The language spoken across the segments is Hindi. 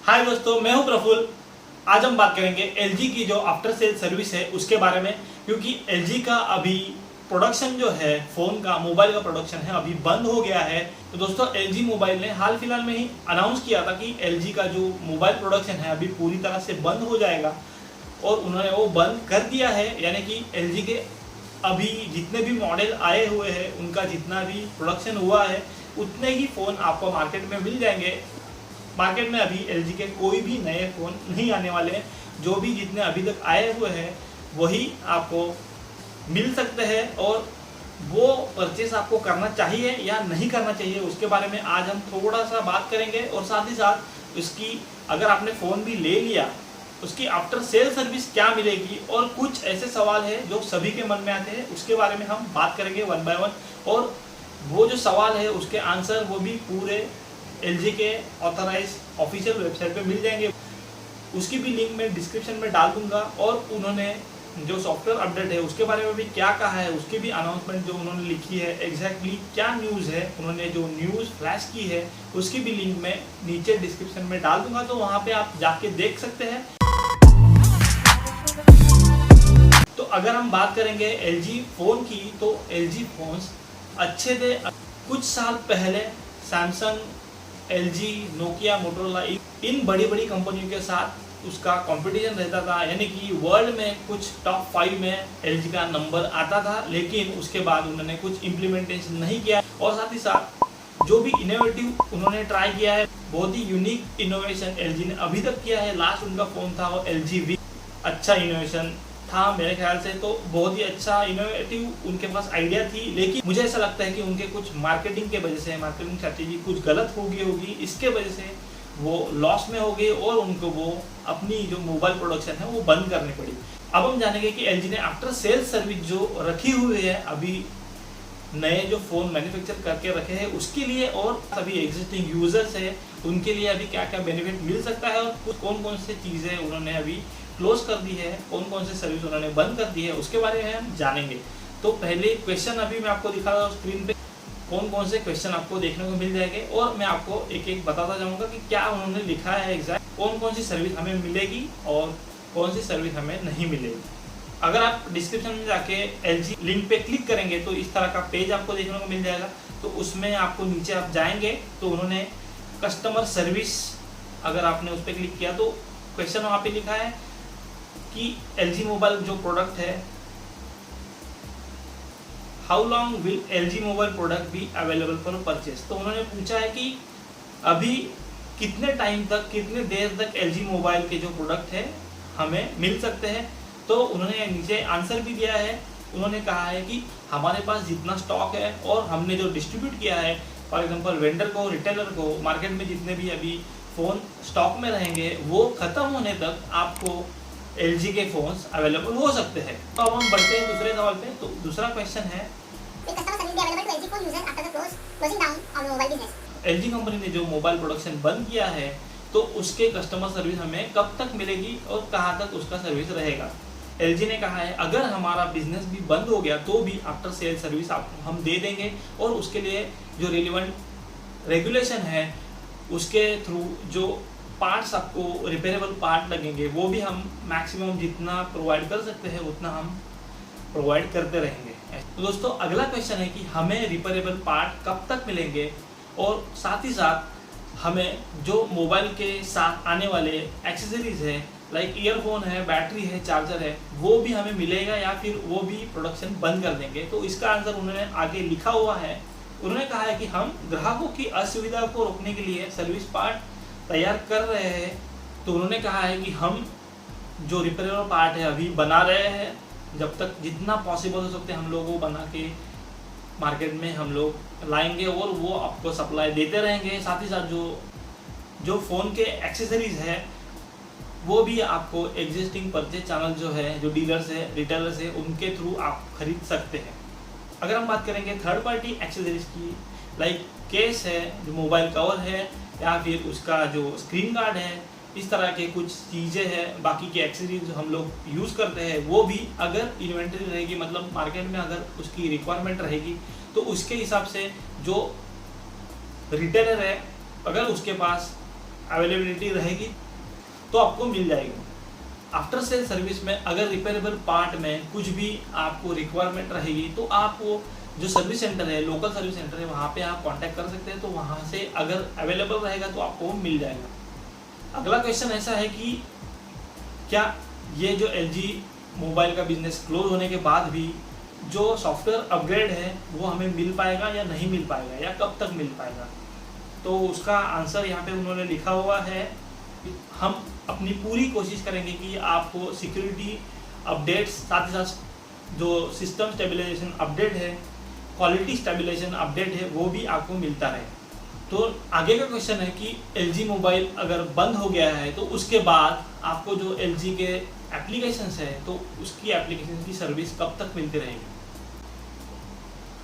हाय दोस्तों, मैं हूं प्रफुल्ल। आज हम बात करेंगे एलजी की जो आफ्टर सेल सर्विस है उसके बारे में, क्योंकि एलजी का अभी प्रोडक्शन जो है फ़ोन का, मोबाइल का प्रोडक्शन है अभी बंद हो गया है। तो दोस्तों एलजी मोबाइल ने हाल फिलहाल में ही अनाउंस किया था कि एलजी का जो मोबाइल प्रोडक्शन है अभी पूरी तरह से बंद हो जाएगा, और उन्होंने वो बंद कर दिया है। यानी कि एलजी के अभी जितने भी मॉडल आए हुए हैं उनका जितना भी प्रोडक्शन हुआ है उतने ही फ़ोन आपको मार्केट में मिल जाएंगे। मार्केट में अभी एलजी के कोई भी नए फ़ोन नहीं आने वाले हैं। जो भी जितने अभी तक आए हुए हैं वही आपको मिल सकते हैं, और वो परचेस आपको करना चाहिए या नहीं करना चाहिए उसके बारे में आज हम थोड़ा सा बात करेंगे। और साथ ही साथ उसकी, अगर आपने फ़ोन भी ले लिया, उसकी आफ्टर सेल सर्विस क्या मिलेगी, और कुछ ऐसे सवाल है जो सभी के मन में आते हैं उसके बारे में हम बात करेंगे वन बाय वन। और वो जो सवाल है उसके आंसर वो भी पूरे एलजी के ऑथराइज ऑफिशियल वेबसाइट पे मिल जाएंगे। उसकी भी लिंक मैं डिस्क्रिप्शन में डाल दूंगा। और उन्होंने जो सॉफ्टवेयर अपडेट है उसके बारे में भी क्या कहा है, उसकी भी अनाउंसमेंट जो उन्होंने लिखी है, एग्जैक्टली क्या न्यूज़ है, उन्होंने जो न्यूज़ फ्लैश की है उसकी भी लिंक मैं नीचे डिस्क्रिप्शन में डाल दूंगा, तो वहाँ पे आप जाके देख सकते हैं। तो अगर हम बात करेंगे एलजी फ़ोन की, तो एलजी फ़ोन्स अच्छे थे। कुछ साल पहले सैमसंग, एलजी, नोकिया, मोटोरोला, इन बड़ी बड़ी कंपनियों के साथ उसका कंपटीशन रहता था। यानी कि वर्ल्ड में कुछ टॉप 5 में एलजी का नंबर आता था, लेकिन उसके बाद उन्होंने कुछ इम्प्लीमेंटेशन नहीं किया। और साथ ही साथ जो भी इनोवेटिव उन्होंने ट्राई किया है, बहुत ही यूनिक इनोवेशन एलजी ने अभी तक किया है। लास्ट उनका फ़ोन था वो एलजी वी, अच्छा इनोवेशन था मेरे ख्याल से, तो बहुत ही अच्छा इनोवेटिव उनके पास आइडिया थी। लेकिन मुझे ऐसा लगता है कि उनके कुछ मार्केटिंग के वजह से, मार्केटिंग स्ट्रैटेजी कुछ गलत हो गई होगी, इसके वजह से वो लॉस में हो गए और उनको वो अपनी जो मोबाइल प्रोडक्शन है वो बंद करनी पड़ी। अब हम जानेंगे कि एलजी ने आफ्टर सेल सर्विस जो रखी हुई है अभी नए जो फ़ोन मैन्युफैक्चर करके रखे हैं उसके लिए, और सभी एग्जिस्टिंग यूजर्स है उनके लिए अभी क्या क्या बेनिफिट मिल सकता है, और कौन कौन सी चीज़ें उन्होंने अभी क्लोज कर दी है, कौन कौन से सर्विस उन्होंने बंद कर दी है, उसके बारे में हम जानेंगे। तो पहले क्वेश्चन अभी मैं आपको दिखा रहा हूँ स्क्रीन पे, कौन कौन से क्वेश्चन आपको देखने को मिल जाएंगे, और मैं आपको एक एक बताता जाऊँगा कि क्या उन्होंने लिखा है एग्जैक्ट, कौन कौन सी सर्विस हमें मिलेगी और कौन सी सर्विस हमें नहीं मिलेगी। अगर आप डिस्क्रिप्शन में जाके एलजी लिंक पे क्लिक करेंगे तो इस तरह का पेज आपको देखने को मिल जाएगा। तो उसमें आपको नीचे आप जाएंगे तो उन्होंने कस्टमर सर्विस, अगर आपने उस पर क्लिक किया तो क्वेश्चन वहाँ पे लिखा है कि एलजी मोबाइल जो प्रोडक्ट है, how long will LG mobile product be available for purchase. तो उन्होंने पूछा है कि अभी कितने टाइम तक, कितने देर तक एलजी मोबाइल के जो प्रोडक्ट है हमें मिल सकते हैं। तो उन्होंने नीचे आंसर भी दिया है। उन्होंने कहा है कि हमारे पास जितना स्टॉक है और हमने जो डिस्ट्रीब्यूट किया है, फॉर एग्जांपल वेंडर को, रिटेलर को, मार्केट में जितने भी अभी फ़ोन स्टॉक में रहेंगे वो ख़त्म होने तक आपको एलजी के फ़ोन्स अवेलेबल हो सकते हैं। तो अब हम बढ़ते हैं दूसरे सवाल पे। तो दूसरा क्वेश्चन है, एलजी कंपनी ने जो मोबाइल प्रोडक्शन बंद किया है तो उसके कस्टमर सर्विस हमें कब तक मिलेगी और कहाँ तक उसका सर्विस रहेगा। एलजी ने कहा है अगर हमारा बिजनेस भी बंद हो गया तो भी आफ्टर सेल सर्विस आपको हम दे देंगे, और उसके लिए जो रिलेवेंट रेगुलेशन है उसके थ्रू जो पार्ट्स आपको रिपेयरेबल पार्ट लगेंगे वो भी हम मैक्सिमम जितना प्रोवाइड कर सकते हैं उतना हम प्रोवाइड करते रहेंगे। तो दोस्तों अगला क्वेश्चन है कि हमें रिपेयरेबल पार्ट कब तक मिलेंगे, और साथ ही साथ हमें जो मोबाइल के साथ आने वाले एक्सेसरीज है, लाइक ईयरफोन है, बैटरी है, चार्जर है, वो भी हमें मिलेगा या फिर वो भी प्रोडक्शन बंद कर देंगे। तो इसका आंसर उन्होंने आगे लिखा हुआ है। उन्होंने कहा है कि हम ग्राहकों की असुविधा को रोकने के लिए सर्विस पार्ट तैयार कर रहे हैं। तो उन्होंने कहा है कि हम जो रिपेयरेबल पार्ट है अभी बना रहे हैं, जब तक जितना पॉसिबल हो सकते हम लोग वो बना के मार्केट में हम लोग लाएंगे और वो आपको सप्लाई देते रहेंगे। साथ ही साथ जो फ़ोन के एक्सेसरीज़ है वो भी आपको एग्जिस्टिंग परचेज चैनल जो है, जो डीलर्स है, रिटेलर्स है, उनके थ्रू आप खरीद सकते हैं। अगर हम बात करेंगे थर्ड पार्टी एक्सेसरीज की, लाइक केस है, जो मोबाइल कवर है, या फिर उसका जो स्क्रीन गार्ड है, इस तरह के कुछ चीज़ें हैं, बाकी के एक्सेसरीज जो हम लोग यूज़ करते हैं वो भी अगर इन्वेंट्री रहेगी, मतलब मार्केट में अगर उसकी रिक्वायरमेंट रहेगी तो उसके हिसाब से जो रिटेलर है अगर उसके पास अवेलेबिलिटी रहेगी तो आपको मिल जाएगी। आफ्टर सेल सर्विस में अगर रिपेयरेबल पार्ट में कुछ भी आपको रिक्वायरमेंट रहेगी तो आप वो जो सर्विस सेंटर है, लोकल सर्विस सेंटर है, वहाँ पे आप कांटेक्ट कर सकते हैं, तो वहाँ से अगर अवेलेबल रहेगा तो आपको मिल जाएगा। अगला क्वेश्चन ऐसा है कि क्या ये जो LG मोबाइल का बिजनेस क्लोज होने के बाद भी जो सॉफ्टवेयर अपग्रेड है वो हमें मिल पाएगा या नहीं मिल पाएगा, या कब तक मिल पाएगा? तो उसका आंसर यहाँ पे उन्होंने लिखा हुआ है। हम अपनी पूरी कोशिश करेंगे कि आपको सिक्योरिटी अपडेट्स, साथ ही साथ जो सिस्टम स्टेबलाइजेशन अपडेट है, क्वालिटी स्टेबलाइजेशन अपडेट है, वो भी आपको मिलता रहे। तो आगे का क्वेश्चन है कि LG मोबाइल अगर बंद हो गया है तो उसके बाद आपको जो LG के एप्लीकेशंस है तो उसकी एप्लीकेशन की सर्विस कब तक मिलती रहेगी?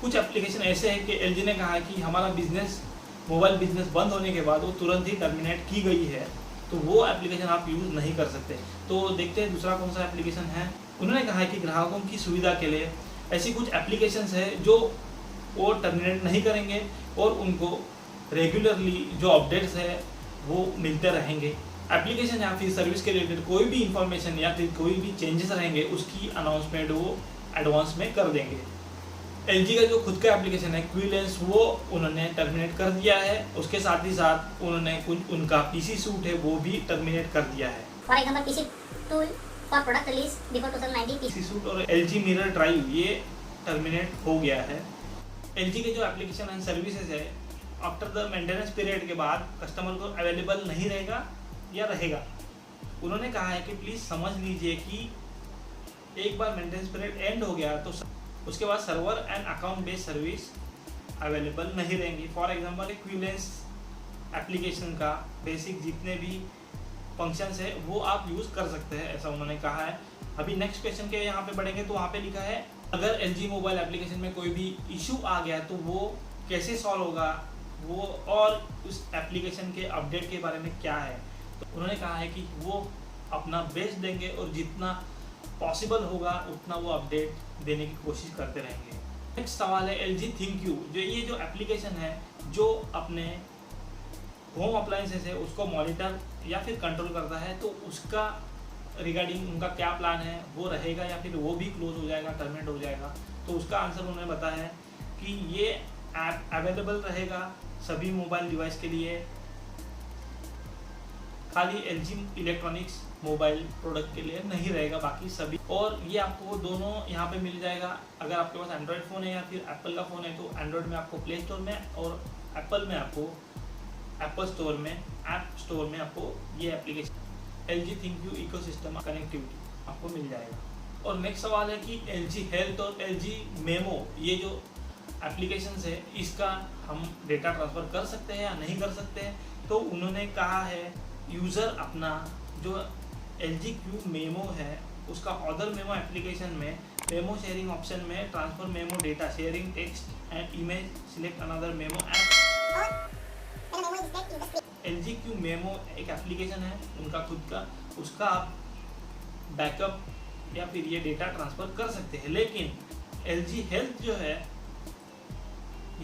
कुछ एप्लीकेशन ऐसे हैं कि LG ने कहा है कि हमारा बिजनेस, मोबाइल बिजनेस बंद होने के बाद वो तुरंत ही टर्मिनेट की गई है, तो वो एप्लीकेशन आप यूज़ नहीं कर सकते। तो देखते हैं दूसरा कौन सा एप्लीकेशन है। उन्होंने कहा है कि ग्राहकों की सुविधा के लिए ऐसी कुछ एप्लीकेशंस है जो वो टर्मिनेट नहीं करेंगे और उनको रेगुलरली जो अपडेट्स है वो मिलते रहेंगे। एप्लीकेशन या फिर सर्विस के रिलेटेड कोई भी इंफॉर्मेशन या फिर कोई भी चेंजेस रहेंगे उसकी अनाउंसमेंट वो एडवांस में कर देंगे। LG का जो खुद का एप्लीकेशन है क्यूलेंस, वो उन्होंने टर्मिनेट कर दिया है। उसके साथ ही साथ उन्होंने कुछ उनका PC सूट है वो भी टर्मिनेट कर दिया है। For example PC tool for product release before 2019 PC suit और LG मिरर ड्राइव ये टर्मिनेट हो गया है। LG के जो एप्लीकेशन एंड सर्विसेज है आफ्टर द मेंटेनेंस पीरियड के बाद कस्टमर को अवेलेबल नहीं रहेगा या रहेगा। उन्होंने कहा है कि प्लीज़ समझ लीजिए कि एक बार मेंटेनेंस पीरियड एंड हो गया तो उसके बाद server and account based service available नहीं रहेंगी। फॉर एग्जांपल क्यूलेंस एप्लीकेशन का बेसिक जितने भी फंक्शंस है वो आप यूज़ कर सकते हैं, ऐसा उन्होंने कहा है। अभी नेक्स्ट क्वेश्चन के यहाँ पे बढ़ेंगे तो वहाँ पे लिखा है अगर LG मोबाइल एप्लीकेशन में कोई भी इशू आ गया तो वो कैसे सॉल्व होगा, वो और उस एप्लीकेशन के अपडेट के बारे में क्या है। तो उन्होंने कहा है कि वो अपना बेस्ट देंगे और जितना पॉसिबल होगा उतना वो अपडेट देने की कोशिश करते रहेंगे। नेक्स्ट सवाल है LG ThinkQ, जो ये जो एप्लीकेशन है जो अपने होम अप्लायंसेस है उसको मॉनिटर या फिर कंट्रोल करता है, तो उसका रिगार्डिंग उनका क्या प्लान है, वो रहेगा या फिर वो भी क्लोज हो जाएगा, टर्मिनेट हो जाएगा। तो उसका आंसर उन्होंने बताया है कि ये ऐप अवेलेबल रहेगा सभी मोबाइल डिवाइस के लिए, खाली LG इलेक्ट्रॉनिक्स मोबाइल प्रोडक्ट के लिए नहीं रहेगा, बाकी सभी। और ये आपको दोनों यहाँ पे मिल जाएगा। अगर आपके पास एंड्रॉयड फ़ोन है या फिर एप्पल का फ़ोन है तो एंड्रॉयड में आपको प्ले स्टोर में और एप्पल में आपको एप्पल स्टोर में, ऐप स्टोर में आपको ये application LG ThinkQ ecosystem connectivity आपको मिल जाएगा। और नेक्स्ट सवाल है कि LG हेल्थ और LG मेमो ये जो एप्लीकेशंस है इसका हम डेटा ट्रांसफ़र कर सकते हैं या नहीं कर सकते हैं। तो उन्होंने कहा है यूज़र अपना जो LG Q मेमो है उसका अदर मेमो एप्लीकेशन में मेमो शेयरिंग ऑप्शन में transfer memo data sharing text and image select another memo app. LG Q memo एक एप्लीकेशन है उनका खुद का, उसका आप बैकअप या फिर ये डेटा ट्रांसफ़र कर सकते हैं। लेकिन LG हेल्थ जो है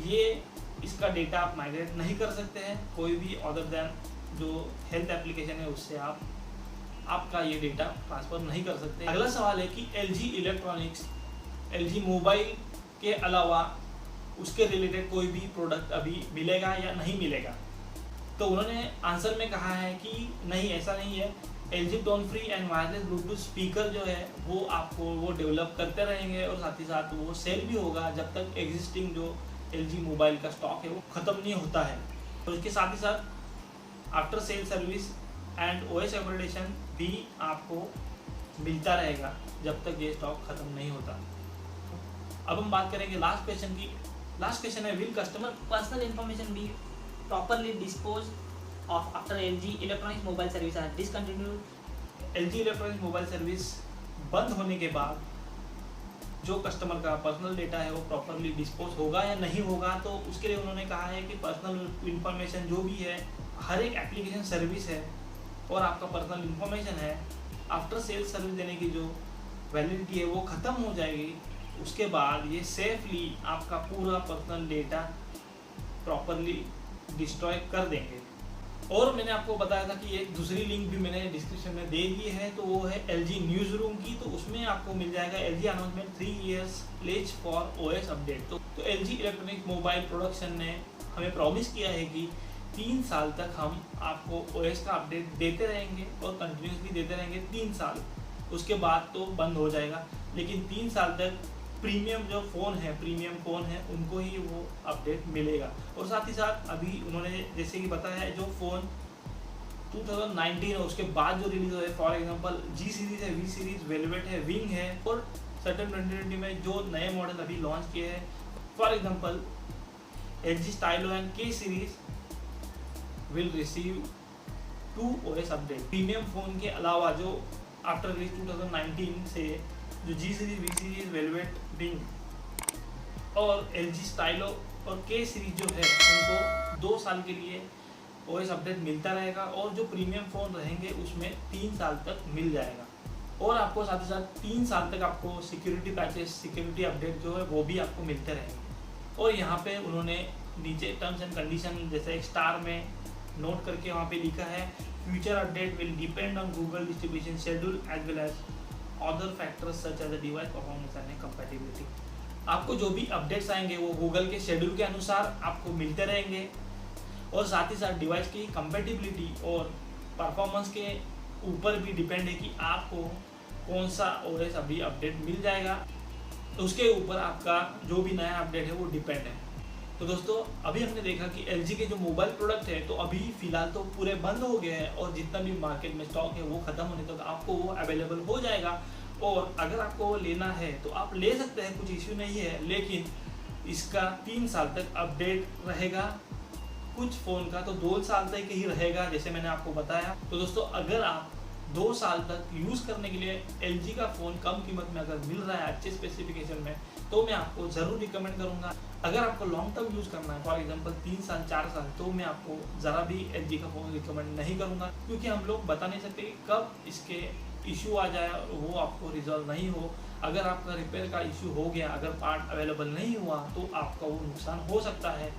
ये इसका डेटा आप माइग्रेट नहीं कर सकते हैं, कोई भी अदर देन जो हेल्थ एप्लीकेशन है उससे आपका ये डेटा ट्रांसफ़र नहीं कर सकते। अगला सवाल है कि LG इलेक्ट्रॉनिक्स LG मोबाइल के अलावा उसके रिलेटेड कोई भी प्रोडक्ट अभी मिलेगा या नहीं मिलेगा। तो उन्होंने आंसर में कहा है कि नहीं, ऐसा नहीं है। LG tone free and wireless Bluetooth speaker जो है वो आपको वो डेवलप करते रहेंगे और साथ ही साथ वो सेल भी होगा जब तक एग्जिस्टिंग जो LG मोबाइल का स्टॉक है वो ख़त्म नहीं होता है। और उसके साथ ही साथ after sale service and OS upgradation भी आपको मिलता रहेगा जब तक ये स्टॉक ख़त्म नहीं होता। अब हम बात करेंगे लास्ट क्वेश्चन की। लास्ट क्वेश्चन है, will customer personal information be properly dispose of after LG electronics mobile service are discontinued. LG electronics mobile service बंद होने के बाद जो कस्टमर का पर्सनल डेटा है वो प्रॉपरली डिस्पोज होगा या नहीं होगा। तो उसके लिए उन्होंने कहा है कि पर्सनल इन्फॉर्मेशन जो भी है, हर एक एप्लीकेशन सर्विस है और आपका पर्सनल इन्फॉर्मेशन है, आफ्टर सेल्स सर्विस देने की जो वैलिडिटी है वो ख़त्म हो जाएगी। उसके बाद ये सेफली आपका पूरा पर्सनल डेटा प्रॉपरली डिस्ट्रॉय कर देंगे। और मैंने आपको बताया था कि एक दूसरी लिंक भी मैंने डिस्क्रिप्शन में दे दी है, तो वो है LG न्यूज़ रूम की। तो उसमें आपको मिल जाएगा LG announcement 3 years pledge for OS update. तो LG इलेक्ट्रॉनिक मोबाइल प्रोडक्शन ने हमें प्रॉमिस किया है कि 3 साल तक हम आपको OS का अपडेट देते रहेंगे और कंटिन्यूसली देते रहेंगे 3 साल। उसके बाद तो बंद हो जाएगा, लेकिन 3 साल तक प्रीमियम फ़ोन है उनको ही वो अपडेट मिलेगा। और साथ ही साथ अभी उन्होंने जैसे कि बताया है, जो फ़ोन 2019 है उसके बाद जो रिलीज़ हुए, फॉर एग्जांपल G सीरीज़ है, V सीरीज़, वेलवेट है, विंग है, और सैटर्न 2020 में जो नए मॉडल अभी लॉन्च किए हैं, for example LG Stylo and K series will receive 2 OS update. Premium phone के अलावा जो आफ्टर रिलीज 2019 से जो G series, V series, velvet, wing और LG स्टाइलो और K सीरीज़ जो है उनको 2 साल के लिए OS अपडेट मिलता रहेगा, और जो प्रीमियम फ़ोन रहेंगे उसमें 3 साल तक मिल जाएगा। और आपको साथ ही साथ 3 साल तक आपको सिक्योरिटी पैचेस, सिक्योरिटी अपडेट जो है वो भी आपको मिलते रहेंगे। और यहाँ पे उन्होंने नीचे टर्म्स एंड कंडीशन जैसे एक स्टार में नोट करके वहाँ पे लिखा है, future update will depend on Google distribution schedule as well as other factors such as device performance and compatibility. आपको जो भी अपडेट्स आएंगे वो गूगल के शेड्यूल के अनुसार आपको मिलते रहेंगे, और साथ ही साथ डिवाइस की कंपैटिबिलिटी और परफॉर्मेंस के ऊपर भी डिपेंड है कि आपको कौन सा OS अभी अपडेट मिल जाएगा, तो उसके ऊपर आपका जो भी नया अपडेट है वो डिपेंड है। तो दोस्तों अभी हमने देखा कि LG के जो मोबाइल प्रोडक्ट है तो अभी फ़िलहाल तो पूरे बंद हो गए हैं, और जितना भी मार्केट में स्टॉक है वो ख़त्म होने तक आपको वो अवेलेबल हो जाएगा। और अगर आपको वो लेना है तो आप ले सकते हैं, कुछ इश्यू नहीं है, लेकिन इसका 3 साल तक अपडेट रहेगा। कुछ फ़ोन का तो 2 साल तक ही रहेगा, जैसे मैंने आपको बताया। तो दोस्तों अगर आप 2 साल तक यूज़ करने के लिए LG का फ़ोन कम कीमत में अगर मिल रहा है अच्छे स्पेसिफिकेशन में, तो मैं आपको ज़रूर रिकमेंड करूँगा। अगर आपको लॉन्ग टर्म यूज़ करना है, फॉर एग्जांपल 3 साल 4 साल, तो मैं आपको ज़रा भी LG का फ़ोन रिकमेंड नहीं करूँगा, क्योंकि हम लोग बता नहीं सकते कि कब इसके इशू आ जाए और वो आपको रिजॉल्व नहीं हो। अगर आपका रिपेयर का इशू हो गया, अगर पार्ट अवेलेबल नहीं हुआ, तो आपका वो नुकसान हो सकता है।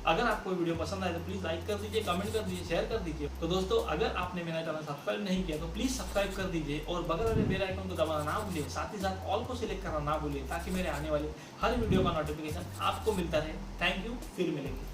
अगर आपको वीडियो पसंद आए तो प्लीज़ लाइक कर दीजिए, कमेंट कर दीजिए, शेयर कर दीजिए। तो दोस्तों अगर आपने मेरा चैनल सब्सक्राइब नहीं किया तो प्लीज़ सब्सक्राइब कर दीजिए, और बगल वाले बेल आइकन को दबाना ना भूलिए, साथ ही साथ ऑल को सिलेक्ट करना ना भूलिए, ताकि मेरे आने वाले हर वीडियो का नोटिफिकेशन आपको मिलता रहे। थैंक यू, फिर मिलेंगे।